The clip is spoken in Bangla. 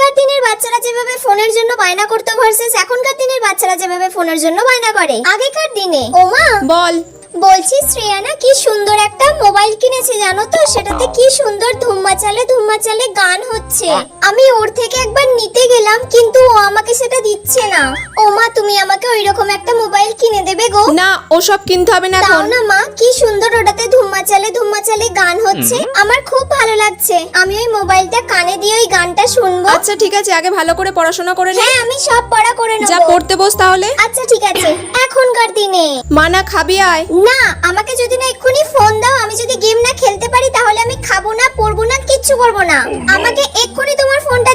আগেকার দিনের বাচ্চারা যেভাবে ফোনের জন্য বায়না করতো ভার্সেস এখনকার দিনের বাচ্চারা যেভাবে ফোনের জন্য বায়না করে। আগেকার দিনে ওমা বল। বলছি শ্রেয়ানা কি সুন্দর একটা মোবাইল কিনেছে জানো তো, সেটাতে কি সুন্দর ধুম্মা চালে গান হচ্ছে। আমি ওর থেকে একবার নিতে গেলাম কিন্তু ও আমাকে সেটা দিচ্ছে না। ও মা তুমি আমাকে ওইরকম একটা মোবাইল কিনে দেবে গো? না, ওসব কিনতে হবে না দাও এখন। না মা, কি সুন্দর ওটাতে ধুম্মা চালে গান হচ্ছে, আমার খুব ভালো লাগছে। আমি ওই মোবাইলটা কানে দিয়ে ওই গানটা শুনবো। আচ্ছা ঠিক আছে, আগে ভালো করে পড়াশোনা করে নে। হ্যাঁ আমি সব পড়া করে যা নেবো। পড়তে বস তাহলে। আচ্ছা ঠিক আছে। এখনকার দিনে মানা খাবি আয়। না, আমাকে যদি না এক্ষুনি ফোন দাও, আমি যদি গেম না খেলতে পারি তাহলে আমি খাবো না, পড়বো না, কিচ্ছু করবো না। আমাকে এক্ষুনি তোমার ফোনটা